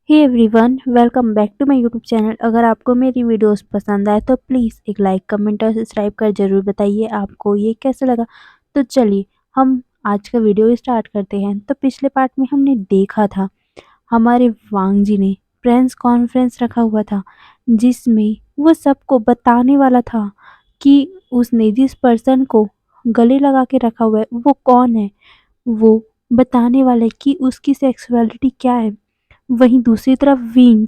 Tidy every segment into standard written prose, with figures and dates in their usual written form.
Hey everyone, welcome back to my YouTube channel. अगर आपको मेरी वीडियोस पसंद आए तो प्लीज़ एक लाइक, कमेंट और सब्सक्राइब कर ज़रूर बताइए आपको ये कैसा लगा। तो चलिए हम आज का वीडियो स्टार्ट करते हैं। तो पिछले पार्ट में हमने देखा था हमारे वांग जी ने प्रेस कॉन्फ्रेंस रखा हुआ था जिसमें वो सबको बताने वाला था कि उसने जिस पर्सन को गले लगा के रखा हुआ है वो कौन है। वो बताने वाला है कि उसकी सेक्सुअलिटी क्या है। वहीं दूसरी तरफ विंग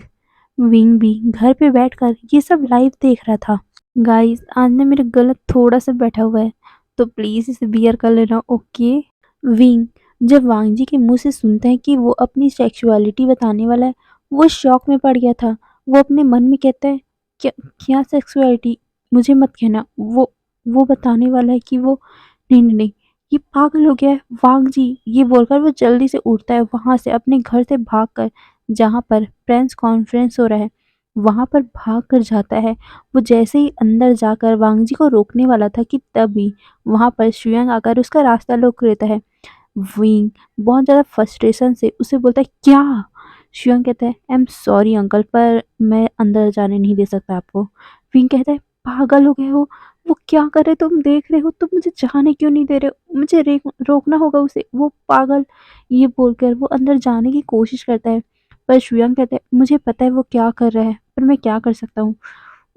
विंग भी घर पे बैठकर ये सब लाइव देख रहा था। गाइस, आज ना मेरा गला थोड़ा सा बैठा हुआ है तो प्लीज इसे बियर कर लेना, ओके। विंग जब वांग जी के मुंह से सुनता है कि वो अपनी सेक्सुअलिटी बताने वाला है, वो शॉक में पड़ गया था। वो अपने मन में कहता है, क्या क्या सेक्सुअलिटी, मुझे मत कहना। वो बताने वाला है कि वो नहीं नहीं नहीं, ये पागल हो गया है वांग जी। ये बोलकर वो जल्दी से उठता है, वहां से अपने घर से भागकर जहां पर प्रेस कॉन्फ्रेंस हो रहा है वहां पर भाग कर जाता है। वो जैसे ही अंदर जाकर वांग जी को रोकने वाला था कि तभी वहां पर शुयांग आकर उसका रास्ता रोक लेता है। विंग बहुत ज़्यादा फ्रस्ट्रेशन से उसे बोलता है, क्या? शियोंग कहता है, आई एम सॉरी अंकल, पर मैं अंदर जाने नहीं दे सकता आपको। विंग कहता है, पागल हो गए हो? वो क्या करे तुम देख रहे हो, तुम मुझे जाने क्यों नहीं दे रहे हो? मुझे रोकना होगा उसे, वो पागल। ये बोलकर वो अंदर जाने की कोशिश करता है पर शुयांग कहता है, मुझे पता है वो क्या कर रहा है पर मैं क्या कर सकता हूँ।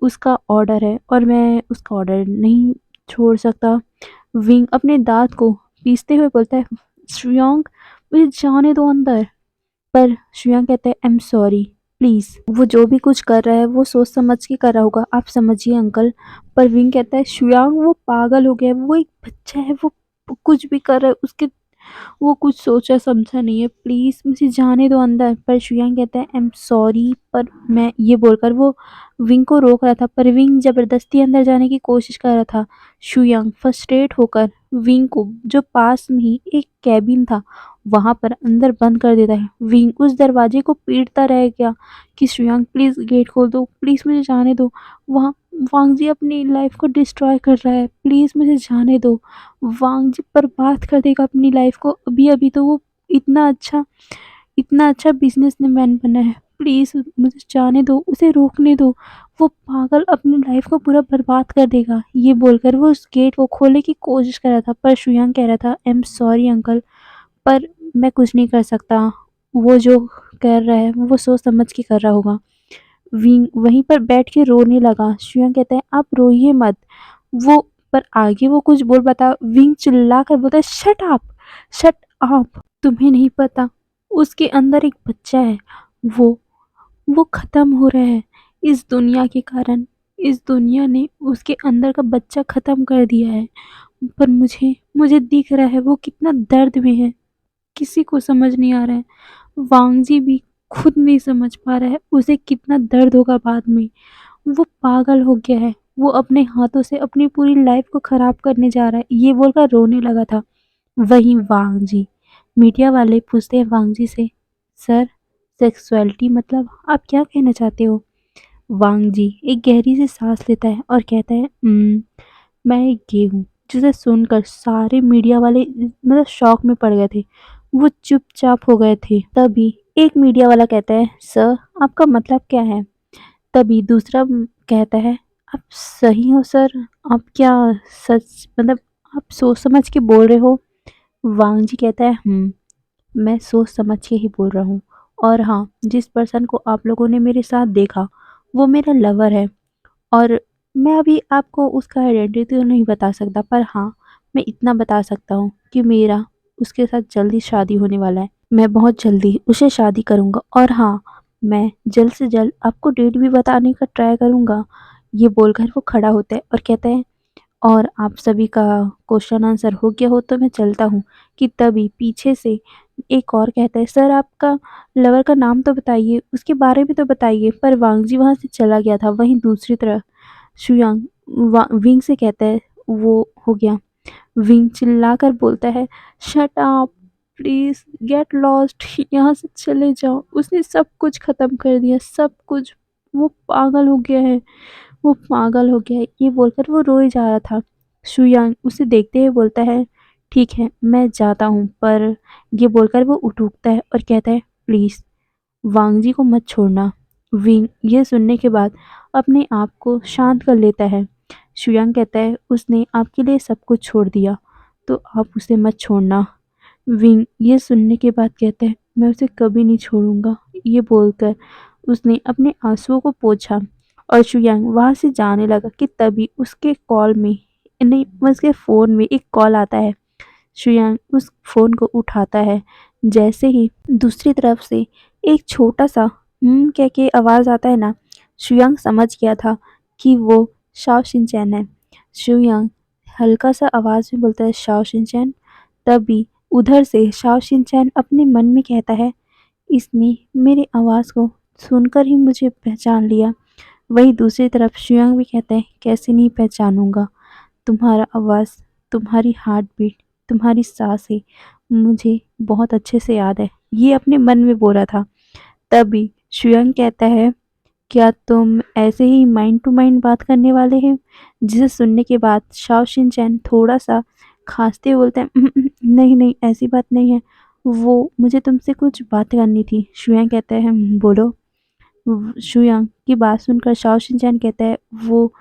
उसका ऑर्डर है और मैं उसका ऑर्डर नहीं छोड़ सकता। विंग अपने दांत को पीसते हुए बोलता है, श्रेयांक मुझे जाने दो अंदर। पर श्रेयांक कहता है, आई एम सॉरी, प्लीज। वो जो भी कुछ कर रहा है वो सोच समझ के कर रहा होगा, आप समझिए अंकल। पर विंग कहता है, श्रेयांक वो पागल हो गया है, वो एक बच्चा है, वो कुछ भी कर रहा है, उसके वो कुछ सोचा समझा नहीं है, प्लीज मुझे जाने दो अंदर। पर शुयांग कहता है, आई एम सॉरी, पर मैं ये बोलकर वो विंग को रोक रहा था पर विंग जबरदस्ती अंदर जाने की कोशिश कर रहा था। शुयांग फ्रस्ट्रेट होकर विंग को जो पास में ही एक कैबिन था वहां पर अंदर बंद कर देता है। विंग उस दरवाजे को पीटता रह गया कि शुयांग प्लीज गेट खोल दो, प्लीज मुझे जाने दो। वहाँ वांग जी अपनी लाइफ को डिस्ट्रॉय कर रहा है, प्लीज मुझे जाने दो। वांग जी बर्बाद कर देगा अपनी लाइफ को, अभी अभी तो वो इतना अच्छा बिजनेसमैन बना है, प्लीज मुझे जाने दो, उसे रोकने दो। वो पागल अपनी लाइफ को पूरा बर्बाद कर देगा। ये बोलकर वो उस गेट को खोलने की कोशिश कर रहा था पर शुयांग कह रहा था, आई एम सॉरी अंकल, पर मैं कुछ नहीं कर सकता। वो जो कर रहा है वो सोच समझ के कर रहा होगा। विंग वहीं पर बैठ के रोने लगा। शुयांग कहता है, आप रोइए मत। वो पर आगे वो कुछ बोल पाता, विंग चिल्ला कर बोलता है, शट अप, शट अप। तुम्हें नहीं पता उसके अंदर एक बच्चा है, वो वो खत्म हो रहा है इस दुनिया के कारण। इस दुनिया ने उसके अंदर का बच्चा खत्म कर दिया है। पर मुझे मुझे दिख रहा है वो कितना दर्द में है, किसी को समझ नहीं आ रहा है। वांग जी भी खुद नहीं समझ पा रहा है उसे कितना दर्द होगा बाद में। वो पागल हो गया है, वो अपने हाथों से अपनी पूरी लाइफ को खराब करने जा रहा है, ये बोलकर रोने लगा था। वहीं वांग जी, मीडिया वाले पूछते हैं वांग जी से, सर सेक्सुअलिटी मतलब आप क्या कहना चाहते हो? वांग जी एक गहरी सी सांस लेता है और कहता है, मैं एक गे हूँ। जिसे सुनकर सारे मीडिया वाले मतलब शॉक में पड़ गए थे, वो चुपचाप हो गए थे। तभी एक मीडिया वाला कहता है, सर आपका मतलब क्या है? तभी दूसरा कहता है, आप सही हो सर, आप क्या सच मतलब आप सोच समझ के बोल रहे हो? वांग जी कहता है, मैं सोच समझ के ही बोल रहा हूँ। और हाँ, जिस पर्सन को आप लोगों ने मेरे साथ देखा वो मेरा लवर है। और मैं अभी आपको उसका आइडेंटिटी तो नहीं बता सकता, पर हाँ, मैं इतना बता सकता हूँ कि मेरा उसके साथ जल्दी शादी होने वाला है। मैं बहुत जल्दी उसे शादी करूँगा और हाँ, मैं जल्द से जल्द आपको डेट भी बताने का ट्राई करूँगा। ये बोलकर वो खड़ा होता है और कहता है, और आप सभी का क्वेश्चन आंसर हो गया हो तो मैं चलता हूँ। कि तभी पीछे से एक और कहता है, सर आपका लवर का नाम तो बताइए, उसके बारे में तो बताइए। पर वांग जी वहाँ से चला गया था। वहीं दूसरी तरफ शुयांग विंग से कहता है, वो हो गया। विंग चिल्लाकर बोलता है, shut up, please get lost, यहाँ से चले जाओ। उसने सब कुछ खत्म कर दिया, सब कुछ। वो पागल हो गया है, वो पागल हो गया है। ये बोलकर वो रोए जा रहा था। शुयांग उसे देखते हुए बोलता है, ठीक है मैं जाता हूँ, पर ये बोलकर वो उठता है और कहता है, प्लीज वांग जी को मत छोड़ना। विंग ये सुनने के बाद अपने आप को शांत कर लेता है। शुयांग कहता है उसने आपके लिए सब कुछ छोड़ दिया, तो आप उसे मत छोड़ना। विंग ये सुनने के बाद कहता है मैं उसे कभी नहीं छोड़ूंगा। ये बोलकर उसने अपने आंसुओं को पोंछा और शुयांग वहां से जाने लगा कि तभी उसके कॉल में नहीं उसके फोन में एक कॉल आता है। शुयांग उस फोन को उठाता है। जैसे ही दूसरी तरफ से एक छोटा सा कह के आवाज आता है ना, शुयांग समझ गया था कि वो शाओ शिनचैन है। शुयांग हल्का सा आवाज में बोलता है शाओ शिनचैन। तभी उधर से शाओ शिनचैन अपने मन में कहता है इसने मेरी आवाज को सुनकर ही मुझे पहचान लिया। वहीं दूसरी तरफ शुयांग भी कहता है कैसे नहीं पहचानूंगा, तुम्हारा आवाज़, तुम्हारी हार्ट बीट, तुम्हारी सांसें मुझे बहुत अच्छे से याद है। ये अपने मन में बोला था। तभी शुयांग कहता है क्या तुम ऐसे ही माइंड टू माइंड बात करने वाले हैं? जिसे सुनने के बाद शाओ शिनचैन थोड़ा सा खांसते हुए बोलते हैं नहीं नहीं ऐसी बात नहीं है, वो मुझे तुमसे कुछ बात करनी थी। शुयांग कहता है बोलो। शुयांग की बात सुनकर शाओ शिनचैन कहता है वो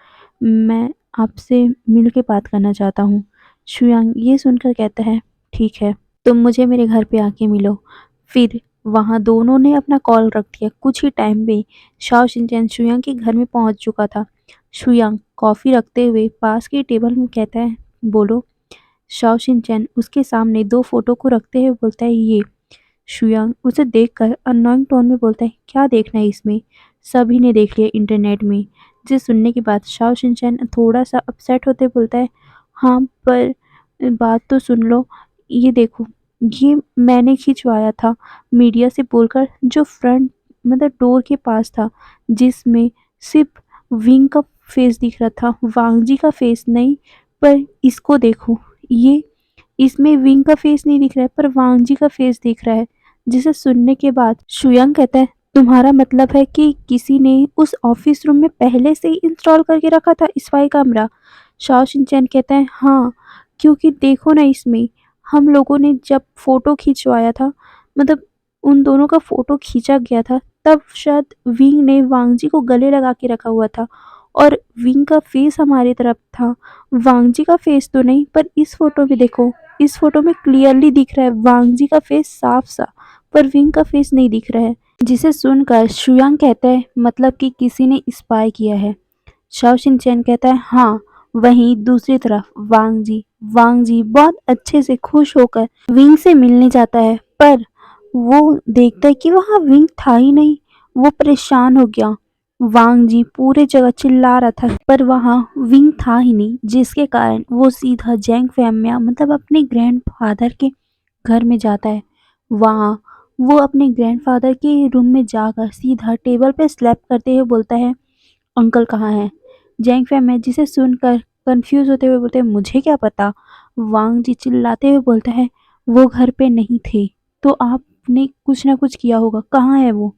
मैं आपसे मिल के बात करना चाहता हूँ। शुयांग ये सुनकर कहता है ठीक है, तुम मुझे मेरे घर पे आके मिलो। फिर वहाँ दोनों ने अपना कॉल रख दिया। कुछ ही टाइम में शाओ शिनचैन शुयांग के घर में पहुंच चुका था। शुयांग कॉफी रखते हुए पास के टेबल में कहता है बोलो। शाओ शिनचैन उसके सामने दो फोटो को रखते हुए बोलता है ये। शुयांग उसे देखकर अननोइंग टोन में बोलता है क्या देखना है इसमें, सभी ने देख लिया इंटरनेट में। जिसे सुनने के बाद शाओ शिनचैन थोड़ा सा अपसेट होते बोलता है हाँ पर बात तो सुन लो, ये देखो ये मैंने खिंचवाया था मीडिया से बोलकर, जो फ्रंट मतलब डोर के पास था, जिसमें सिर्फ विंग का फेस दिख रहा था, वांग जी का फेस नहीं। पर इसको देखो, ये इसमें विंग का फेस नहीं दिख रहा है पर वांग जी का फेस दिख रहा है। जिसे सुनने के बाद शुयांग कहता है तुम्हारा मतलब है कि किसी ने उस ऑफिस रूम में पहले से ही इंस्टॉल करके रखा था स्पाई कैमरा। शाओ शिनचैन कहता है हाँ, क्योंकि देखो ना इसमें हम लोगों ने जब फोटो खिंचवाया था, मतलब उन दोनों का फोटो खींचा गया था, तब शायद विंग ने वांग जी को गले लगा के रखा हुआ था और विंग का फेस हमारी तरफ था, वांग जी का फेस तो नहीं। पर इस फोटो में देखो, इस फोटो में क्लियरली दिख रहा है वांग जी का फेस साफ सा, पर विंग का फेस नहीं दिख रहा है। जिसे सुनकर शुयांग कहता है मतलब कि किसी ने स्पाई किया है। शाओ शिनचैन कहता है हाँ। वहीं दूसरी तरफ वांग जी बहुत अच्छे से खुश होकर विंग से मिलने जाता है, पर वो देखता है कि वहाँ विंग था ही नहीं। वो परेशान हो गया। वांग जी पूरे जगह चिल्ला रहा था पर वहाँ विंग था ही नहीं, जिसके कारण वो सीधा जैंग फैमिया मतलब अपने ग्रैंडफादर के घर में जाता है। वहाँ वो अपने ग्रैंडफादर के रूम में जाकर सीधा टेबल पे स्लैप करते हुए बोलता है अंकल कहाँ हैं? जैंग फैमिया जिसे सुनकर कंफ्यूज होते हुए बोलते हैं मुझे क्या पता। वांग जी चिल्लाते हुए बोलता है वो घर पे नहीं थे, तो आपने कुछ ना कुछ किया होगा, कहाँ है वो?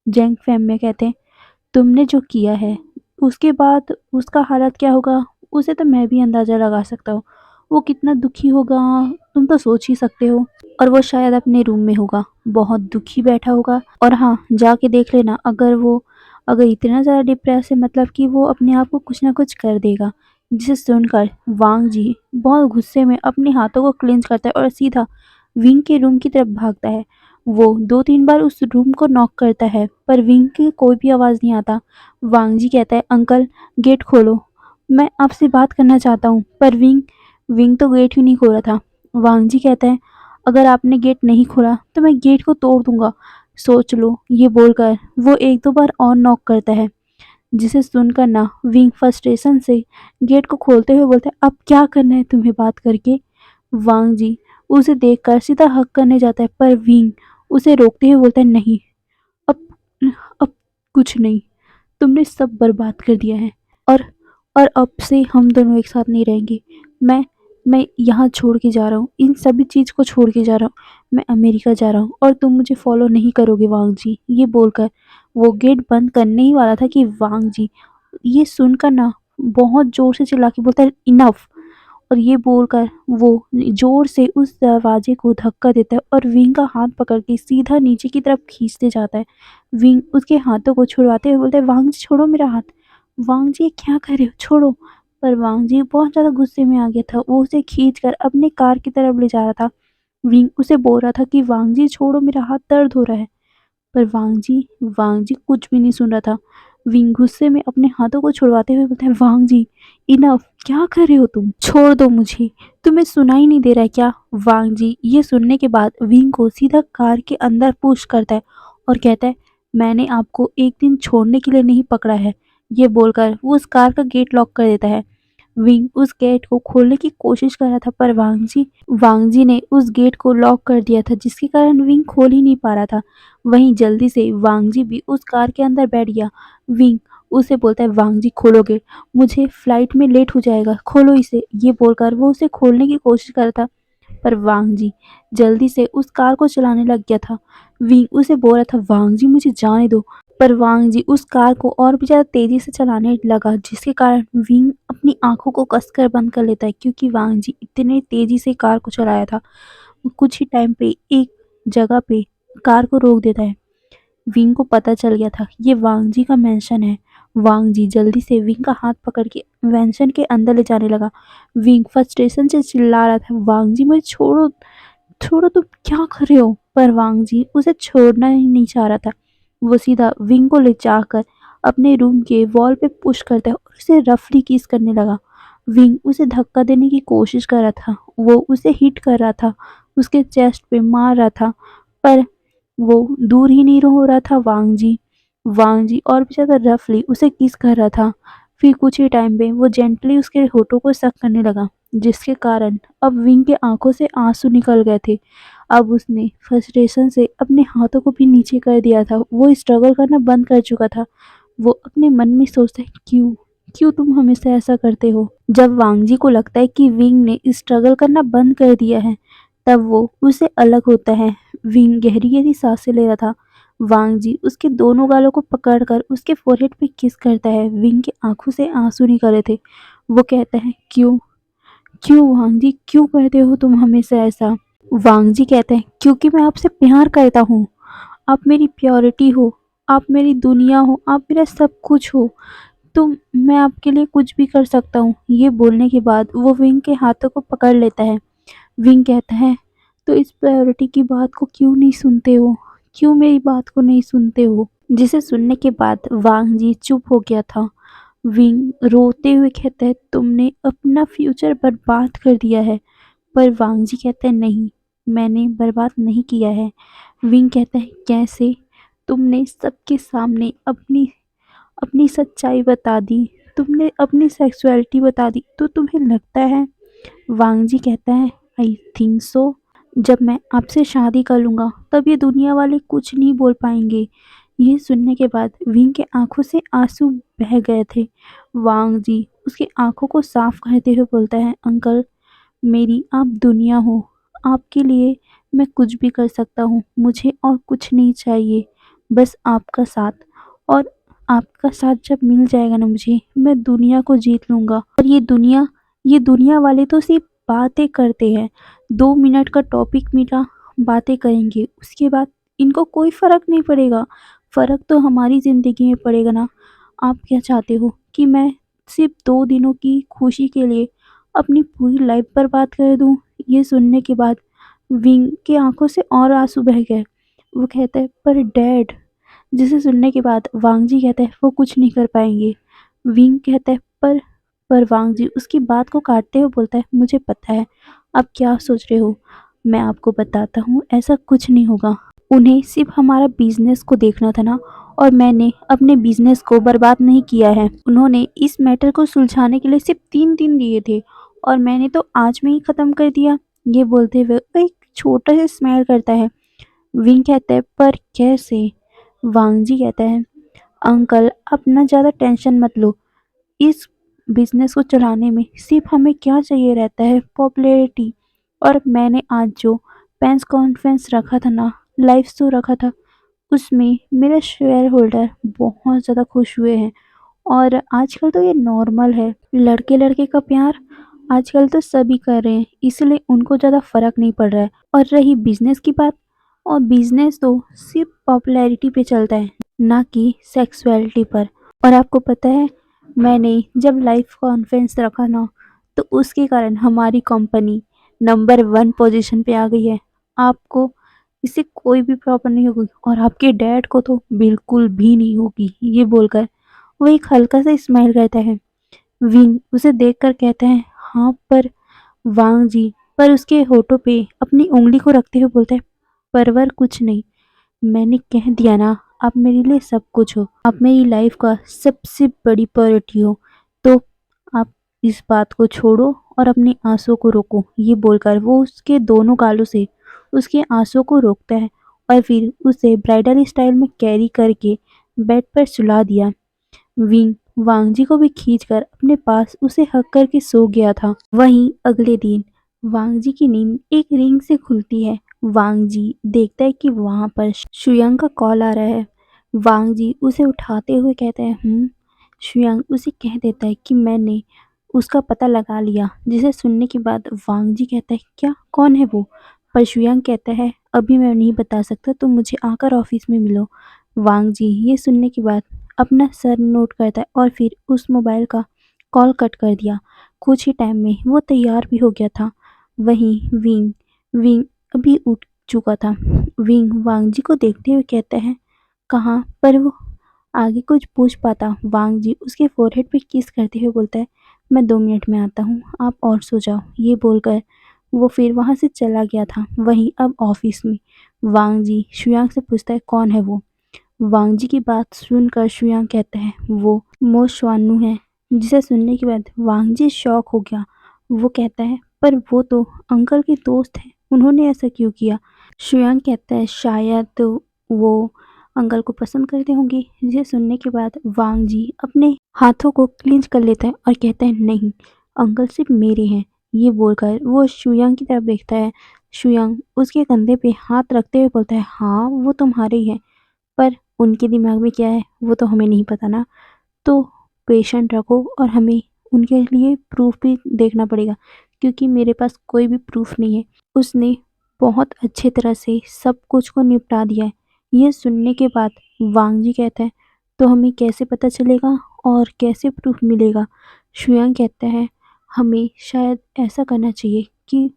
जैंग फैमिया कहते हैं तुमने जो किया है उसके बाद उसका हालत क्या होगा उसे तो मैं भी अंदाज़ा लगा सकता हूँ। वो कितना दुखी होगा तुम तो सोच ही सकते हो। और वो शायद अपने रूम में होगा, बहुत दुखी बैठा होगा। और हाँ, जाके देख लेना, अगर इतना ज़्यादा डिप्रेस है मतलब कि वो अपने आप को कुछ ना कुछ कर देगा। जिसे सुनकर वांग जी बहुत गुस्से में अपने हाथों को क्लेंच करता है और सीधा विंग के रूम की तरफ भागता है। वो 2-3 बार उस रूम को नॉक करता है पर विंग की कोई भी आवाज़ नहीं आता। वांग जी कहता है अंकल गेट खोलो, मैं आपसे बात करना चाहता हूँ। पर विंग विंग तो गेट ही नहीं खोला था। वांग जी कहता है अगर आपने गेट नहीं खोला तो मैं गेट को तोड़ दूंगा, सोच लो। ये बोलकर वो 1-2 बार और नॉक करता है। जिसे सुनकर ना विंग फ्रस्ट्रेशन से गेट को खोलते हुए बोलता है अब क्या करना है तुम्हें बात करके? वांग जी उसे देखकर सीधा हक करने जाता है पर विंग उसे रोकते हुए बोलता है नहीं, अब अब कुछ नहीं, तुमने सब बर्बाद कर दिया है। और और अब से हम दोनों एक साथ नहीं रहेंगे। मैं मैं यहाँ छोड़ के जा रहा हूँ, इन सभी चीज़ को छोड़ के जा रहा हूँ। मैं अमेरिका जा रहा हूँ और तुम मुझे फॉलो नहीं करोगे वांग जी। ये बोलकर वो गेट बंद करने ही वाला था कि वांग जी ये सुनकर ना बहुत ज़ोर से चिल्ला के बोलता है इनफ। और ये बोलकर वो ज़ोर से उस दरवाज़े को धक्का देता है और विंग का हाथ पकड़ के सीधा नीचे की तरफ खींचते जाता है। विंग उसके हाथों को छुड़वाते हुए बोलता है, "वांग जी छोड़ो मेरा हाथ। वांग जी ये क्या कर रहे हो? छोड़ो।" पर वांग जी बहुत ज़्यादा गुस्से में आ गया था। वो उसे खींचकर अपनी कार की तरफ ले जा रहा था। विंग उसे बोल रहा था कि वांग जी छोड़ो, मेरा हाथ दर्द हो रहा है। पर वांग जी कुछ भी नहीं सुन रहा था। विंग गुस्से में अपने हाथों को छुड़वाते हुए बोलता है, "वांग जी इनफ, क्या कर रहे हो तुम? छोड़ दो मुझे। तुम्हें सुनाई नहीं दे रहा है क्या?" वांग जी ये सुनने के बाद विंग को सीधा कार के अंदर पुश करता है और कहता है, "मैंने आपको एक दिन छोड़ने के लिए नहीं पकड़ा है।" ये बोलकर वो उस कार का गेट लॉक कर देता है। विंग उस गेट को खोलने की कोशिश कर रहा था, पर वांग जी ने उस गेट को लॉक कर दिया था, जिसके कारण विंग खोल ही नहीं पा रहा था। वहीं जल्दी से वांग जी भी उस कार के अंदर बैठ गया। विंग उसे बोलता है, "वांग जी खोलो गेट, मुझे फ्लाइट में लेट हो जाएगा, खोलो इसे।" ये बोलकर वो उसे खोलने की कोशिश कर रहा था, पर वांग जी जल्दी से उस कार को चलाने लग गया था। विंग उसे बोल रहा था, "वांग जी मुझे जाने दो।" पर वांग जी उस कार को और भी ज़्यादा तेज़ी से चलाने लगा, जिसके कारण विंग अपनी आँखों को कसकर बंद कर लेता है, क्योंकि वांग जी इतने तेज़ी से कार को चलाया था। वो कुछ ही टाइम पे एक जगह पे कार को रोक देता है। विंग को पता चल गया था ये वांग जी का मैंशन है। वांग जी जल्दी से विंग का हाथ पकड़ के मैंशन के अंदर ले जाने लगा। विंग फ्रस्ट्रेशन से चिल्ला रहा था, "वांग जी मुझे छोड़ो, छोड़ो, तुम क्या कर रहे हो?" पर वांग जी उसे छोड़ना ही नहीं चाह रहा था। वो सीधा विंग को ले जाकर अपने रूम के वॉल पे पुश करता है और उसे रफली किस करने लगा। विंग उसे धक्का देने की कोशिश कर रहा था, वो उसे हिट कर रहा था, उसके चेस्ट पे मार रहा था, पर वो दूर ही नहीं हो रहा था वांग जी और भी ज़्यादा रफली उसे किस कर रहा था। फिर कुछ ही टाइम में वो जेंटली उसके होठों को सक करने लगा, जिसके कारण अब विंग के आंखों से आंसू निकल गए थे। अब उसने फ्रस्ट्रेशन से अपने हाथों को भी नीचे कर दिया था। वो स्ट्रगल करना बंद कर चुका था। वो अपने मन में सोचता है, क्यों क्यों तुम हमेशा ऐसा करते हो? जब वांग जी को लगता है कि विंग ने स्ट्रगल करना बंद कर दिया है, तब वो उससे अलग होता है। विंग गहरी-गहरी सांसें ले रहा था। वांग जी उसके दोनों गालों को पकड़कर उसके फोrehead पे किस करता है। विंग की आँखों से आँसू निकल रहे थे। वो कहता है, "क्यों? क्यों वांग जी, क्यों करते हो तुम हमेशा ऐसा?" वांग जी कहते हैं, "क्योंकि मैं आपसे प्यार करता हूँ। आप मेरी प्योरिटी हो, आप मेरी दुनिया हो, आप मेरा सब कुछ हो। तो मैं आपके लिए कुछ भी कर सकता हूँ।" ये बोलने के बाद वो विंग के हाथों को पकड़ लेता है। विंग कहता है, "तो इस प्रायोरिटी की बात को क्यों नहीं सुनते हो? क्यों मेरी बात को नहीं सुनते हो?" जिसे सुनने के बाद वांग जी चुप हो गया था। विंग रोते हुए कहता है, "तुमने अपना फ्यूचर बर्बाद कर दिया है।" पर वांग जी कहता है, "नहीं, मैंने बर्बाद नहीं किया है।" विंग कहता है, "कैसे? तुमने सबके सामने अपनी अपनी सच्चाई बता दी, तुमने अपनी सेक्सुअलिटी बता दी, तो तुम्हें लगता है?" वांग जी कहता है, "आई थिंक सो। जब मैं आपसे शादी कर लूँगा, तब ये दुनिया वाले कुछ नहीं बोल पाएंगे।" ये सुनने के बाद विंग के आंखों से आंसू बह गए थे। वांग जी उसकी आंखों को साफ करते हुए बोलता है, "अंकल, मेरी आप दुनिया हो। आपके लिए मैं कुछ भी कर सकता हूँ। मुझे और कुछ नहीं चाहिए, बस आपका साथ। और आपका साथ जब मिल जाएगा ना मुझे, मैं दुनिया को जीत लूँगा। और ये दुनिया वाले तो सिर्फ बातें करते हैं। 2 मिनट का टॉपिक मिला, बातें करेंगे। उसके बाद इनको कोई फ़र्क नहीं पड़ेगा। फ़र्क तो हमारी ज़िंदगी में पड़ेगा ना। आप क्या चाहते हो कि मैं सिर्फ 2 दिनों की खुशी के लिए अपनी पूरी लाइफ बर्बाद कर दूँ?" ये सुनने के बाद विंग की आँखों से और आँसू बह गए। वो कहता है, "पर डैड।" जिसे सुनने के बाद वांग जी कहता है, "वो कुछ नहीं कर पाएँगे।" विंग कहता है, पर वांग जी उसकी बात को काटते हुए बोलता है, "मुझे पता है, आप क्या सोच रहे हो। मैं आपको बताता हूँ, ऐसा कुछ नहीं होगा। उन्हें सिर्फ हमारा बिज़नेस को देखना था ना, और मैंने अपने बिज़नेस को बर्बाद नहीं किया है। उन्होंने इस मैटर को सुलझाने के लिए सिर्फ 3 दिन दिए थे, और मैंने तो आज में ही ख़त्म कर दिया।" ये बोलते हुए वो एक छोटा सा स्माइल करता है। विंग कहता है, "पर कैसे?" वांग जी कहता है, "अंकल, आप ना ज़्यादा टेंशन मत लो। इस बिज़नेस को चलाने में सिर्फ हमें क्या चाहिए रहता है, पॉपुलैरिटी। और मैंने आज जो प्रेस कॉन्फ्रेंस रखा था ना, लाइव शो रखा था, उसमें मेरे शेयर होल्डर बहुत ज़्यादा खुश हुए हैं। और आजकल तो ये नॉर्मल है, लड़के लड़के का प्यार आजकल तो सभी कर रहे हैं, इसलिए उनको ज़्यादा फ़र्क नहीं पड़ रहा है। और रही बिज़नेस की बात, और बिज़नेस तो सिर्फ़ पॉपुलैरिटी पे चलता है, ना कि सेक्सुअलिटी पर। और आपको पता है, मैंने जब लाइव कॉन्फ्रेंस रखा ना, तो उसके कारण हमारी कंपनी नंबर 1 पोज़ीशन पे आ गई है। आपको इससे कोई भी प्रॉब्लम नहीं होगी और आपके डैड को तो बिल्कुल भी नहीं होगी। ये बोलकर वो एक हल्का-सा स्माइल करता है। विंग उसे देखकर कहता है, हाँ पर वांग जी, पर उसके होठों पे अपनी उंगली को रखते हुए बोलता है, परवर कुछ नहीं, मैंने कह दिया ना, आप मेरे लिए सब कुछ हो, आप मेरी लाइफ का सबसे बड़ी प्रायोरिटी हो, तो आप इस बात को छोड़ो और अपने आंसुओं को रोको। ये बोलकर वो उसके दोनों गालों से उसके आंसुओं को रोकता है और फिर उसे ब्राइडल स्टाइल में कैरी करके बेड पर सुला दिया। विंग वांगजी को भी खींचकर अपने पास उसे हक करके सो गया था। वहीं अगले दिन वांगजी की नींद एक रिंग से खुलती है। वांगजी देखता है कि वहां पर शुयांग का कॉल आ रहा है। वांगजी उसे उठाते हुए कहता है, शुयांग उसे कह देता है कि मैंने उसका पता लगा लिया। जिसे सुनने के बाद वांगजी कहता है, क्या, कौन है वो? पर शुयांग कहता है, अभी मैं नहीं बता सकता, तुम मुझे आकर ऑफिस में मिलो। वांगजी ये सुनने के बाद अपना सर नोट करता है और फिर उस मोबाइल का कॉल कट कर दिया। कुछ ही टाइम में वो तैयार भी हो गया था। वहीं विंग विंग अभी उठ चुका था। विंग वांगजी को देखते हुए कहता है, कहाँ, पर वो आगे कुछ पूछ पाता। वांगजी उसके फोरहेड पे किस करते हुए बोलता है, मैं 2 मिनट में आता हूँ, आप और सो जाओ। ये बोलकर वो फिर वहां से चला गया था। वहीं अब ऑफिस में वांगजी शुयांग से पूछता है, कौन है वो? वांगजी की बात सुनकर शुयांग कहता है, वो मो श्वानू है। जिसे सुनने के बाद वांगजी शॉक हो गया। वो कहता है, पर वो तो अंकल के दोस्त हैं, उन्होंने ऐसा क्यों किया? शुयांग कहता है, शायद तो वो अंकल को पसंद करते होंगे। जिसे सुनने के बाद वांगजी अपने हाथों को क्लिंच कर लेता है और कहता है, नहीं, अंकल सिर्फ मेरे हैं। ये बोलकर वो शुयांग की तरफ देखता है। शुयांग उसके कंधे पे हाथ रखते हुए बोलता है, हाँ वो तुम्हारे ही हैं, पर उनके दिमाग में क्या है वो तो हमें नहीं पता ना। तो पेशेंट रखो और हमें उनके लिए प्रूफ भी देखना पड़ेगा, क्योंकि मेरे पास कोई भी प्रूफ नहीं है। उसने बहुत अच्छे तरह से सब कुछ को निपटा दिया है। ये सुनने के बाद वांगजी कहता है, तो हमें कैसे पता चलेगा और कैसे प्रूफ मिलेगा? शुयांग कहता है, हमें शायद ऐसा करना चाहिए कि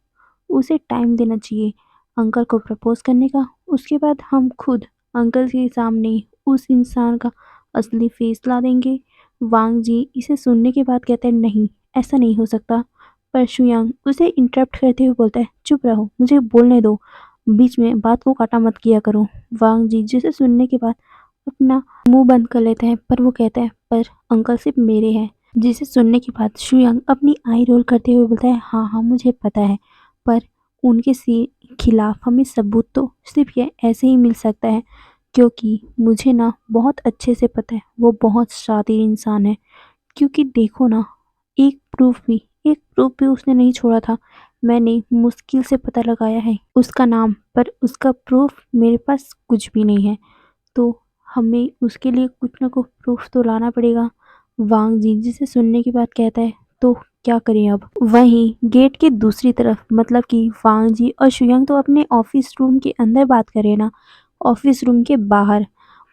उसे टाइम देना चाहिए अंकल को प्रपोज करने का। उसके बाद हम खुद अंकल के सामने उस इंसान का असली फेस ला देंगे। वांग जी इसे सुनने के बाद कहते हैं, नहीं, ऐसा नहीं हो सकता। पर शुयांग उसे इंटरप्ट करते हुए बोलता है, चुप रहो, मुझे बोलने दो, बीच में बात को काटा मत किया करो। वांग जी जिसे सुनने के बाद अपना मुंह बंद कर लेता है, पर वो कहता है, पर अंकल सिर्फ मेरे हैं। जिसे सुनने के बाद शुयांग अपनी आई रोल करते हुए बोलता है, हाँ हाँ मुझे पता है, पर उनके खिलाफ हमें सबूत तो सिर्फ ये ऐसे ही मिल सकता है, क्योंकि मुझे ना बहुत अच्छे से पता है वो बहुत शातिर इंसान है। क्योंकि देखो ना, एक प्रूफ भी उसने नहीं छोड़ा था। मैंने मुश्किल से पता लगाया है उसका नाम, पर उसका प्रूफ मेरे पास कुछ भी नहीं है। तो हमें उसके लिए कुछ ना कुछ प्रूफ तो लाना पड़ेगा। वांग जी जिसे सुनने की बात कहता है, तो क्या करें अब? वहीं गेट के दूसरी तरफ, मतलब कि वांग जी और शुयांग तो अपने ऑफिस रूम के अंदर बात कर रहे हैं ना, ऑफिस रूम के बाहर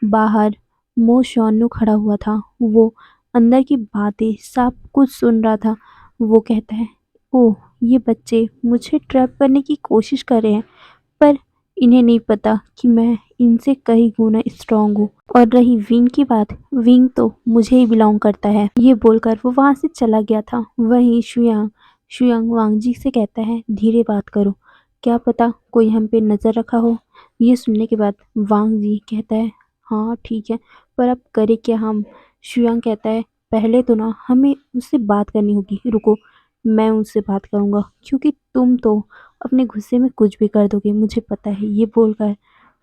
बाहर मो शॉनू खड़ा हुआ था। वो अंदर की बातें सब कुछ सुन रहा था। वो कहता है, ओह, ये बच्चे मुझे ट्रैप करने की कोशिश कर रहे हैं, पर इन्हें नहीं पता कि मैं इनसे कई गुना स्ट्रांग हूँ। और रही विंग की बात, विंग तो मुझे ही बिलोंग करता है। ये बोलकर वो वहां से चला गया था। वहीं शुयांग शुयांग वांगजी से कहता है, धीरे बात करो, क्या पता कोई हम पे नजर रखा हो। ये सुनने के बाद वांग जी कहता है, हाँ ठीक है, पर अब करे क्या हम? शुयांग कहता है, पहले तो ना हमें उससे बात करनी होगी, रुको, मैं उनसे बात करूंगा, क्योंकि तुम तो अपने गुस्से में कुछ भी कर दोगे, मुझे पता है। ये बोलकर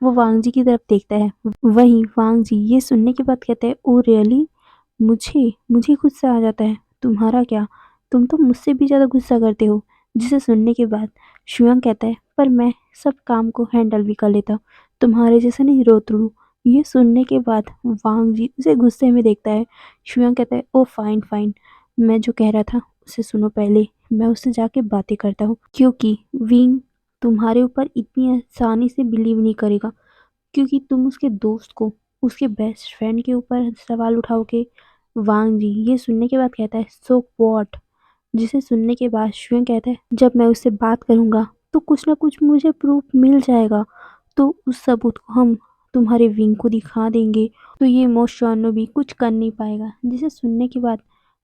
वो वांग जी की तरफ देखता है। वहीं वांग जी ये सुनने के बाद कहते हैं, ओ रियली, मुझे मुझे गुस्सा आ जाता है, तुम्हारा क्या, तुम तो मुझसे भी ज़्यादा गुस्सा करते हो। जिसे सुनने के बाद शुयांग कहता है, पर मैं सब काम को हैंडल भी कर लेता हूँ, तुम्हारे जैसे नहीं रोतड़ू। ये सुनने के बाद वांग जी उसे गुस्से में देखता है। शुयांग कहता है, ओ फाइन फाइन, मैं जो कह रहा था उसे सुनो पहले। मैं उससे जाके बातें करता हूँ, क्योंकि विंग तुम्हारे ऊपर इतनी आसानी से बिलीव नहीं करेगा, क्योंकि तुम उसके दोस्त को उसके बेस्ट फ्रेंड के ऊपर सवाल उठाओगे। वांग जी ये सुनने के बाद कहता है सो व्हाट, जिसे सुनने के बाद शुयन कहता है जब मैं उससे बात करूंगा तो कुछ ना कुछ मुझे प्रूफ मिल जाएगा, तो उस सबूत को हम तुम्हारे विंग को दिखा देंगे, तो ये मोशानो भी कुछ कर नहीं पाएगा। जिसे सुनने के बाद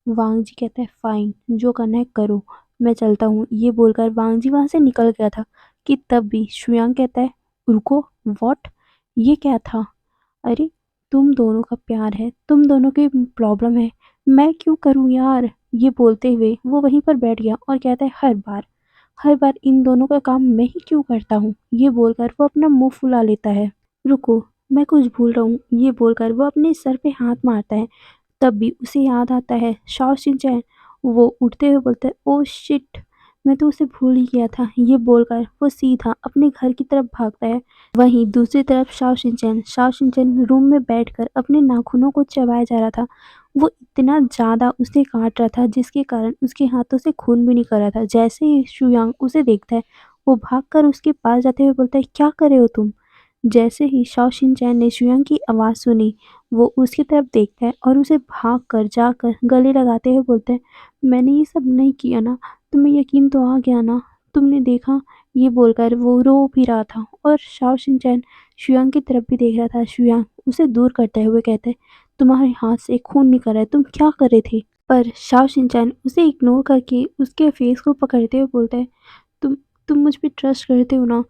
वांग जी कहता है फाइन, जो करना है करो, मैं चलता हूँ। ये बोलकर वांग जी वहां से निकल गया था कि तब भी शुयांग कहता है रुको, व्हाट, ये क्या था? अरे तुम दोनों का प्यार है, तुम दोनों की प्रॉब्लम है, मैं क्यों करूं यार? ये बोलते हुए वो वहीं पर बैठ गया और कहता है हर बार इन दोनों का काम मैं ही क्यों करता हूँ? ये बोलकर वो अपना मुंह फुला लेता है। रुको, मैं कुछ भूल रहा हूँ। ये बोलकर वो अपने सर पे हाथ मारता है। तब भी उसे याद आता है शाओ शिनचैन। वो उठते हुए बोलता है ओह शिट, मैं तो उसे भूल ही गया था। ये बोलकर वो सीधा अपने घर की तरफ भागता है। वहीं दूसरी तरफ शाओ शिनचैन रूम में बैठकर अपने नाखूनों को चबाया जा रहा था। वो इतना ज़्यादा उसे काट रहा था जिसके कारण उसके हाथों से खून भी निकल रहा था। जैसे ही शुयांग उसे देखता है वो भागकर उसके पास जाते हुए बोलता है क्या कर रहे हो तुम? जैसे ही शाओ शिनचैन ने शुयांग की आवाज़ सुनी वो उसकी तरफ देखता है और उसे भाग कर जाकर गले लगाते हुए बोलता है मैंने ये सब नहीं किया ना, तुम्हें यकीन तो आ गया ना, तुमने देखा? ये बोलकर वो रो भी रहा था और शाओ शिनचैन शुयांग की तरफ भी देख रहा था। शुयांग उसे दूर करते हुए कहते हैं तुम्हारे हाथ से खून निकल रहा है, तुम क्या कर रहे थे? पर शाओ शिनचैन उसे इग्नोर करके उसके फेस को पकड़ते हुए बोलता है तुम तुम मुझ पे ट्रस्ट करते हो ना,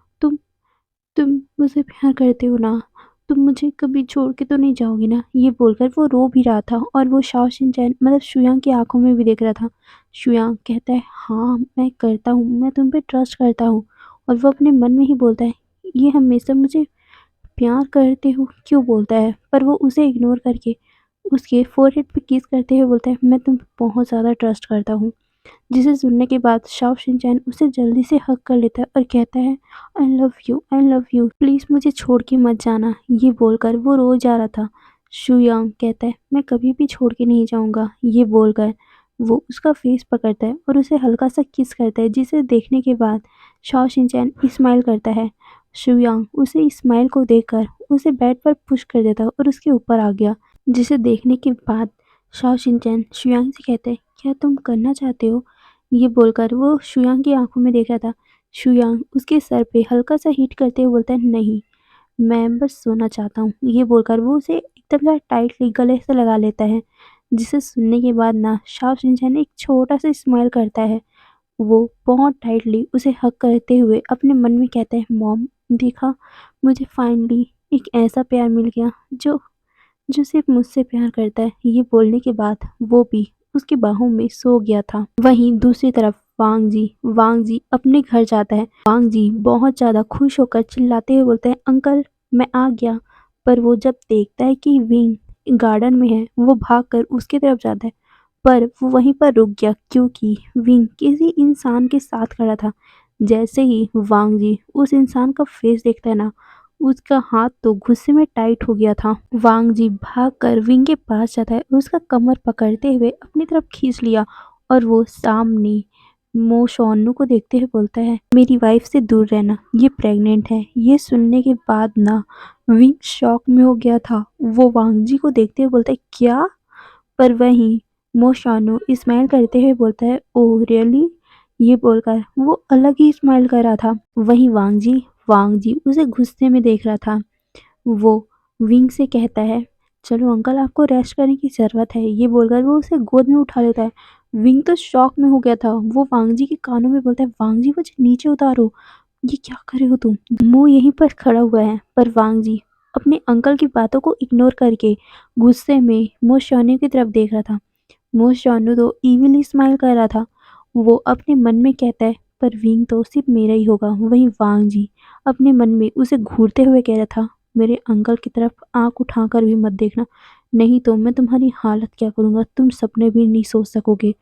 तुम मुझसे प्यार करते हो ना, तुम मुझे कभी छोड़ के तो नहीं जाओगे ना? ये बोलकर वो रो भी रहा था और वो शाओ शिनचैन मतलब शुयांग की आंखों में भी देख रहा था। शुयांग कहता है हाँ मैं करता हूँ, मैं तुम पे ट्रस्ट करता हूँ। और वो अपने मन में ही बोलता है ये हमेशा मुझे प्यार करते हो क्यों बोलता है, पर वो उसे इग्नोर करके उसके फोरहेड पे किस करते हुए बोलता है मैं तुम पे बहुत ज़्यादा ट्रस्ट करता हूँ। जिसे सुनने के बाद शाओ शिनचैन उसे जल्दी से हग कर लेता है और कहता है आई लव यू, प्लीज़ मुझे छोड़ के मत जाना। ये बोलकर वो रो जा रहा था। शुयांग कहता है मैं कभी भी छोड़ के नहीं जाऊंगा। ये बोलकर वो उसका फेस पकड़ता है और उसे हल्का सा किस करता है, जिसे देखने के बाद शाओ शिनचैन स्माइल करता है। शुयांग उसे स्माइल को देखकर उसे बेड पर पुश कर देता है और उसके ऊपर आ गया। जिसे देखने के बाद शाओ शिनचैन शुयांग से कहता है क्या तुम करना चाहते हो? ये बोलकर वो शुयांग की आंखों में देख रहा था। शुयांग उसके सर पे हल्का सा हिट करते हुए बोलता है नहीं, मैं बस सोना चाहता हूँ। ये बोलकर वो उसे एकदम से टाइटली गले से लगा लेता है। जिसे सुनने के बाद ना शाओ शिनचैन एक छोटा सा स्माइल करता है। वो बहुत टाइटली उसे हग करते हुए अपने मन में कहता है मॉम, देखा, मुझे फाइनली एक ऐसा प्यार मिल गया जो जो सिर्फ मुझसे प्यार करता है। ये बोलने के बाद वो भी उसकी बाहों में सो गया था। वहीं दूसरी तरफ वांग जी अपने घर जाता है। वांग जी बहुत ज़्यादा खुश होकर चिल्लाते हुए बोलते हैं अंकल मैं आ गया। पर वो जब देखता है कि विंग गार्डन में है वो भागकर उसकी तरफ जाता है, पर वो वहीं पर रुक गया क्योंकि विंग किसी इंसान के साथ खड़ा था। जैसे ही वांग जी उस इंसान का फेस देखता है ना, उसका हाथ तो गुस्से में टाइट हो गया था। वांग जी भागकर विंग के पास जाता है और उसका कमर पकड़ते हुए अपनी तरफ खींच लिया और वो सामने मो शॉनू को देखते हुए बोलता है मेरी वाइफ से दूर रहना, ये प्रेग्नेंट है। ये सुनने के बाद ना विंग शॉक में हो गया था। वो वांग जी को देखते हुए बोलता है क्या? पर वहीं मोशानो स्माइल करते हुए बोलता है ओह रियली? ये बोलकर वो अलग ही स्माइल कर रहा था। वहीं वांग जी उसे गुस्से में देख रहा था। वो विंग से कहता है चलो अंकल आपको रेस्ट करने की ज़रूरत है। ये बोलकर वो उसे गोद में उठा लेता है। विंग तो शॉक में हो गया था। वो वांग जी के कानों में बोलता है वांग जी मुझे नीचे उतारो, ये क्या कर रहे हो तुम? मो यहीं पर खड़ा हुआ है, पर वांग जी अपने अंकल की बातों को इग्नोर करके गुस्से में मो शॉन्यू की तरफ देख रहा था। मो शॉन्यू तो इविली स्माइल कर रहा था। वो अपने मन में कहता है पर विंग तो सिर्फ मेरा ही होगा। वहीं वांग जी अपने मन में उसे घूरते हुए कह रहा था मेरे अंकल की तरफ आंख उठाकर भी मत देखना, नहीं तो मैं तुम्हारी हालत क्या करूँगा, तुम सपने भी नहीं सोच सकोगे।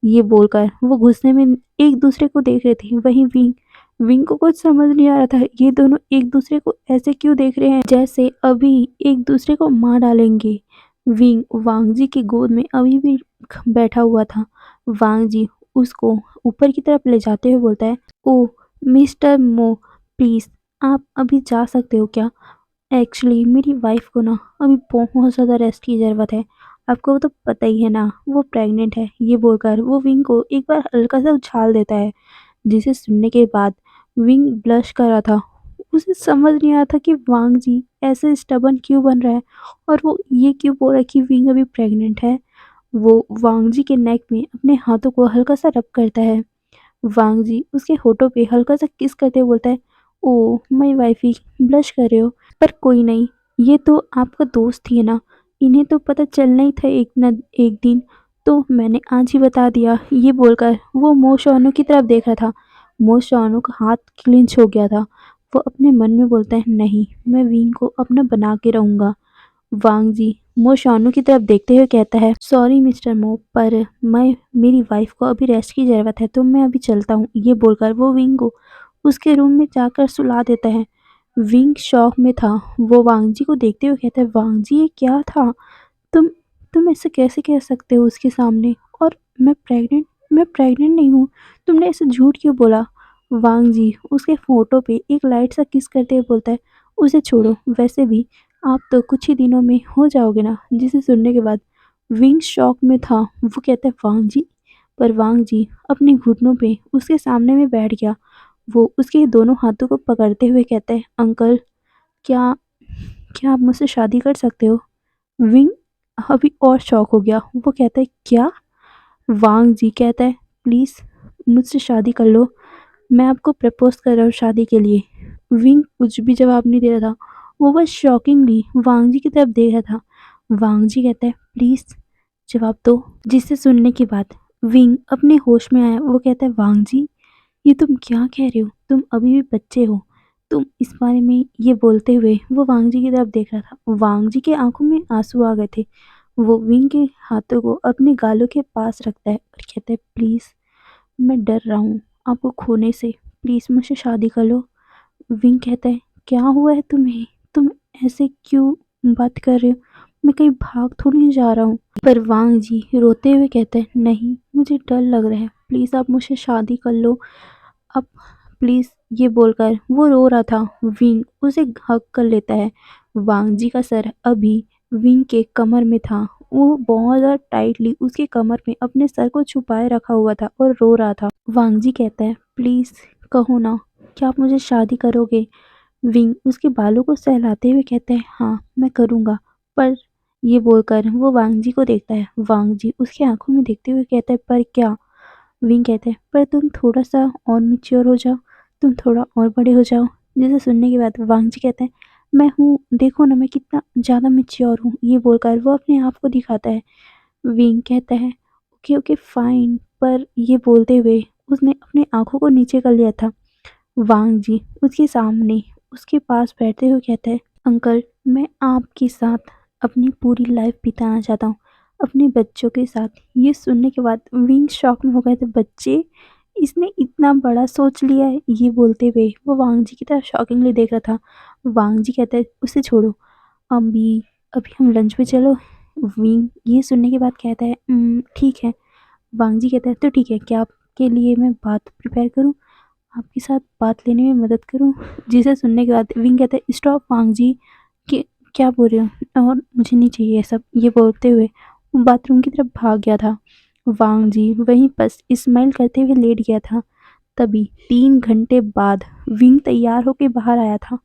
ये बोलकर वो गुस्से में एक दूसरे को देख रहे थे। वहीं विंग विंग को कुछ समझ नहीं आ रहा था, ये दोनों एक दूसरे को ऐसे क्यों देख रहे हैं जैसे अभी एक दूसरे को मार डालेंगे। विंग वांग जी की गोद में अभी भी बैठा हुआ था। वांग जी उसको ऊपर की तरफ ले जाते हुए बोलता है, ओह मिस्टर मो, प्लीज़ आप अभी जा सकते हो क्या? एक्चुअली मेरी वाइफ़ को ना अभी बहुत ज़्यादा रेस्ट की ज़रूरत है। आपको तो पता ही है ना, वो प्रेग्नेंट है। ये बोलकर वो विंग को एक बार हल्का-सा उछाल देता है, जिसे सुनने के बाद विंग ब्लश कर रहा था। उसे समझ नहीं आ रहा था कि वांग जी ऐसे स्टबर्न क्यों बन रहा है और वो ये क्यों बोल रहा है कि विंग अभी प्रेग्नेंट है। वो वांग जी के नेक में अपने हाथों को हल्का-सा रब करता है। वांग जी उसके होठों पे हल्का-सा किस करते हुए बोलता है, ओह माय वाइफी, ब्लश कर रहे हो? पर कोई नहीं, ये तो आपका दोस्त ही है ना, इन्हें तो पता चलना ही था एक दिन, तो मैंने आज ही बता दिया। ये बोलकर वो मो शॉनू की तरफ देख रहा था। मो शॉनू का हाथ क्लिंच हो गया था। वो अपने मन में बोलता है, नहीं, मैं विंग को अपना बना के रहूँगा। वांग जी मो शानू की तरफ देखते हुए कहता है, सॉरी मिस्टर मो, पर मैं मेरी वाइफ को अभी रेस्ट की ज़रूरत है, तो मैं अभी चलता हूँ। ये बोलकर वो विंग को उसके रूम में जाकर सुला देता है। विंग शॉक में था। वो वांग जी को देखते हुए कहता है, वांग जी ये क्या था? तुम तुम ऐसे कैसे कह सकते हो उसके सामने? और मैं प्रेग्नेंट नहीं हूँ। तुमने ऐसे झूठ क्यों बोला? वांग जी उसके फोटो पे एक लाइट सा किस करते हुए बोलता है, उसे छोड़ो, वैसे भी आप तो कुछ ही दिनों में हो जाओगे ना। जिसे सुनने के बाद विंग शॉक में था। वो कहता है, वांग जी? पर वांग जी अपने घुटनों पे उसके सामने में बैठ गया। वो उसके दोनों हाथों को पकड़ते हुए कहता है, अंकल, क्या क्या आप मुझसे शादी कर सकते हो? विंग अभी और शॉक हो गया। वो कहता है, क्या? वांग जी कहता है, प्लीज़ मुझसे शादी कर लो, मैं आपको प्रपोज़ कर रहा हूँ शादी के लिए। विंग कुछ भी जवाब नहीं दे रहा था। वो बस शॉकिंगली वांग जी की तरफ देख रहा था। वांग जी कहता है, प्लीज़ जवाब दो। जिसे सुनने के बाद विंग अपने होश में आया। वो कहता है, वांग जी ये तुम क्या कह रहे हो? तुम अभी भी बच्चे हो। तुम इस बारे में ये बोलते हुए वो वांग जी की तरफ देख रहा था। वांग जी की आंखों में आंसू आ गए थे। वो विंग के हाथों को अपने गालों के पास रखता है और कहता है, प्लीज़ मैं डर रहा हूँ आपको खोने से, प्लीज़ मुझसे शादी कर लो। विंग कहता है, क्या हुआ है तुम्हें? तुम ऐसे क्यों बात कर रहे हो? मैं कहीं भाग थोड़ी नहीं जा रहा हूँ। पर वांग जी रोते हुए कहते हैं, नहीं, मुझे डर लग रहा है, प्लीज़ आप मुझसे शादी कर लो अब, प्लीज़। ये बोलकर वो रो रहा था। विंग उसे हग कर लेता है। वांग जी का सर अभी विंग के कमर में था। वो बहुत ज़्यादा टाइटली उसके कमर में अपने सर को छुपाए रखा हुआ था और रो रहा था। वांग जी कहता है, प्लीज़ कहो ना, क्या आप मुझे शादी करोगे? विंग उसके बालों को सहलाते हुए कहता है, हाँ मैं करूँगा, पर। ये बोलकर वो वांग जी को देखता है। वांग जी उसकी आंखों में देखते हुए कहता है, पर क्या? विंग कहते हैं, पर तुम थोड़ा-सा और मैच्योर हो जाओ, तुम थोड़ा और बड़े हो जाओ। जिसे सुनने के बाद वांग जी कहते हैं, मैं हूँ, देखो ना मैं कितना ज़्यादा मैच्योर हूँ। ये बोलकर वो अपने आप को दिखाता है। विंग कहता है, ओके ओके फाइन, पर ये बोलते हुए उसने अपनी आँखों को नीचे कर लिया था। वांग जी उसके सामने उसके पास बैठते हुए कहता है, अंकल, मैं आपके साथ अपनी पूरी लाइफ बिताना चाहता हूँ, अपने बच्चों के साथ। ये सुनने के बाद विंग शॉक में हो गए थे। बच्चे? इसने इतना बड़ा सोच लिया है? ये बोलते हुए वो वांग जी की तरफ शॉकिंगली देख रहा था। वांग जी कहता है, उसे छोड़ो, अभी अभी हम लंच पे चलो। विंग ये सुनने के बाद कहता है, ठीक है। वांग जी कहता है, तो ठीक है, क्या आपके लिए मैं बात प्रिपेयर करूँ, आपके साथ बात लेने में मदद करूँ? जिसे सुनने के बाद विंग कहता है, स्टॉप वांग जी, कि क्या बोल रहे हो, और मुझे नहीं चाहिए ये सब। ये बोलते हुए वो बाथरूम की तरफ भाग गया था। वांग जी वहीं बस स्माइल करते हुए लेट गया था। तभी 3 घंटे बाद विंग तैयार होके बाहर आया था।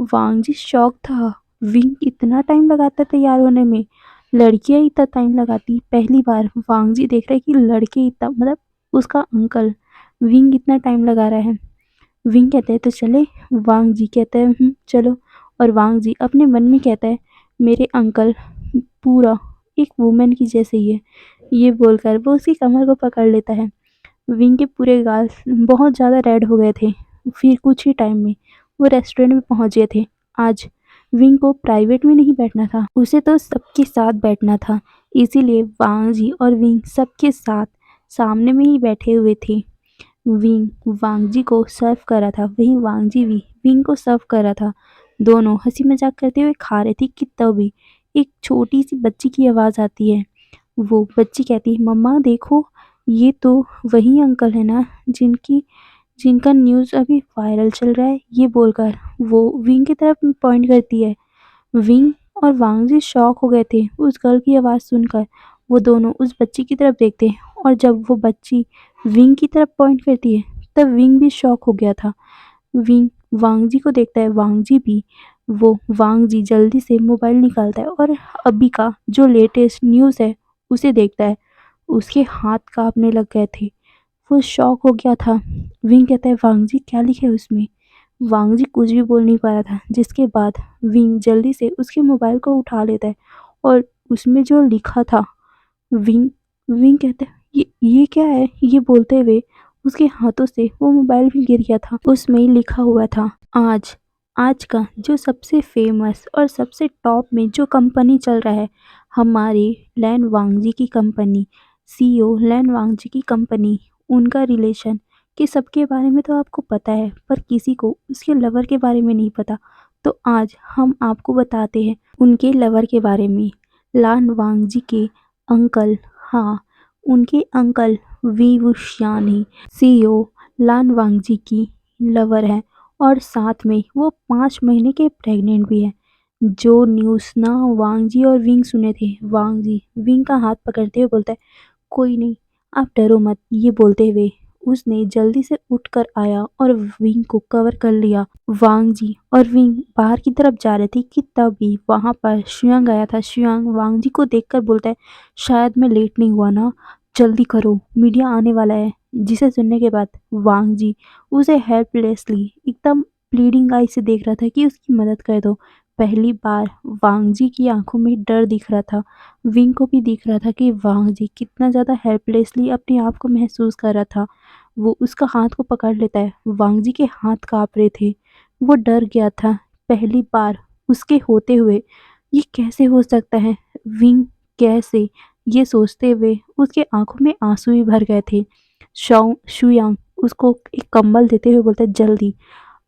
वांग जी शॉक था। विंग इतना टाइम लगाता है तैयार होने में? लड़कियां ही इतना टाइम लगाती? पहली बार वांग जी देख रहे हैं कि लड़के इतना, मतलब उसका अंकल विंग इतना टाइम लगा रहा है। विंग कहते हैं, तो चले? वांग जी कहते हैं, चलो। और वांग जी अपने मन में कहता है, मेरे अंकल पूरा एक वुमेन की जैसे ही है। ये बोलकर वो उसकी कमर को पकड़ लेता है। विंग के पूरे गाल बहुत ज़्यादा रेड हो गए थे। फिर कुछ ही टाइम में वो रेस्टोरेंट में पहुंच गए थे। आज विंग को प्राइवेट में नहीं बैठना था, उसे तो सबके साथ बैठना था। इसीलिए वांग जी और विंग सबके साथ सामने में ही बैठे हुए थे। विंग वांग जी को सर्व कर रहा था, वहीं वांग जी भी विंग को सर्व कर रहा था। दोनों हंसी मजाक करते हुए खा रहे थे कि तभी एक छोटी सी बच्ची की आवाज़ आती है। वो बच्ची कहती है, मम्मा देखो, ये तो वही अंकल है ना जिनका न्यूज़ अभी वायरल चल रहा है, ये बोलकर वो विंग की तरफ पॉइंट करती है। विंग और वांगजी शॉक हो गए थे उस गर्ल की आवाज़ सुनकर। वो दोनों उस बच्ची की तरफ देखते हैं और जब वो बच्ची विंग की तरफ पॉइंट करती है, तब विंग भी शॉक हो गया था। विंग वांगजी को देखता है, वांगजी भी। वो वांगजी जल्दी से मोबाइल निकालता है और अभी का जो लेटेस्ट न्यूज़ है उसे देखता है। उसके हाथ कांपने लग गए थे। वो शॉक हो गया था। विंग कहता है, वांगजी क्या लिखा है उसमें? वांगजी कुछ भी बोल नहीं पा रहा था, जिसके बाद विंग जल्दी से उसके मोबाइल को उठा लेता है और उसमें जो लिखा था, विंग विंग कहता है, ये क्या है? ये बोलते हुए उसके हाथों से वो मोबाइल भी गिर गया था। उसमें लिखा हुआ था, आज आज का जो सबसे फेमस और सबसे टॉप में जो कंपनी चल रहा है, हमारी लैन वांगजी की कंपनी, सीईओ लैन वांगजी की कंपनी, उनका रिलेशन कि सबके बारे में तो आपको पता है, पर किसी को उसके लवर के बारे में नहीं पता। तो आज हम आपको बताते हैं उनके लवर के बारे में। लान वांगजी के अंकल, हाँ, उनके अंकल वी wuxian ही सीईओ लान वांगजी की लवर है और साथ में वो 5 महीने के प्रेग्नेंट भी है। जो न्यूज़ ना वांगजी और विंग सुने थे, वांगजी विंग का हाथ पकड़ते हुए बोलता है, कोई नहीं, आप डरो मत। ये बोलते हुए उसने जल्दी से उठकर आया और विंग को कवर कर लिया। वांग जी और विंग बाहर की तरफ जा रहे थे कि तभी वहां पर शुयांग आया था। शुयांग वांग जी को देखकर बोलता है, शायद मैं लेट नहीं हुआ ना, जल्दी करो, मीडिया आने वाला है। जिसे सुनने के बाद वांग जी उसे हेल्पलेसली एकदम प्लीडिंग आई से देख रहा था कि उसकी मदद कर दो। पहली बार वांग जी की आंखों में डर दिख रहा था। विंग को भी दिख रहा था कि वांग जी कितना ज़्यादा हेल्पलेसली अपने आप को महसूस कर रहा था। वो उसका हाथ को पकड़ लेता है। वांग जी के हाथ काँप रहे थे। वो डर गया था, पहली बार उसके होते हुए ये कैसे हो सकता है? विंग कैसे? ये सोचते हुए उसके आँखों में आँसू भी भर गए थे। शुयांग उसको एक कंबल देते हुए बोलता है, जल्दी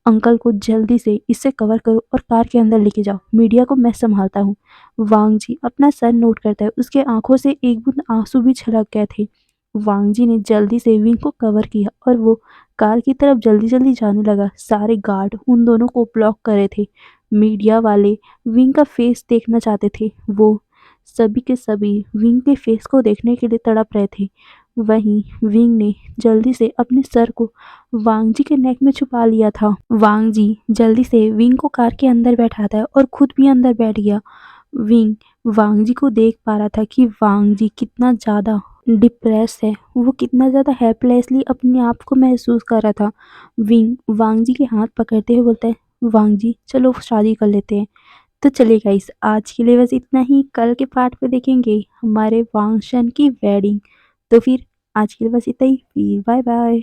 अंकल को जल्दी से इससे कवर करो और कार के अंदर लेके जाओ, मीडिया को मैं संभालता हूँ। वांग जी अपना सर नोट करता है, उसके आंखों से एक बूंद आंसू भी छलक गए थे। वांग जी ने जल्दी से विंग को कवर किया और वो कार की तरफ जल्दी जल्दी जाने लगा। सारे गार्ड उन दोनों को ब्लॉक कर रहे थे। मीडिया वाले विंग का फेस देखना चाहते थे। वो सभी के सभी विंग के फेस को देखने के लिए तड़प रहे थे। वहीं विंग ने जल्दी से अपने सर को वांग जी के नेक में छुपा लिया था। वांग जी जल्दी से विंग को कार के अंदर बैठाता है और खुद भी अंदर बैठ गया। विंग वांग जी को देख पा रहा था कि वांग जी कितना ज़्यादा डिप्रेस है, वो कितना ज़्यादा हेल्पलेसली अपने आप को महसूस कर रहा था। विंग वांग जी के हाथ पकड़ते हुए बोलता है, वांग जी चलो शादी कर लेते हैं। तो चलिए गाइस, आज के लिए बस इतना ही। कल के पार्ट में देखेंगे हमारे वांगशन की वेडिंग। तो फिर आज के लिए बस इतना ही। फिर बाय बाय।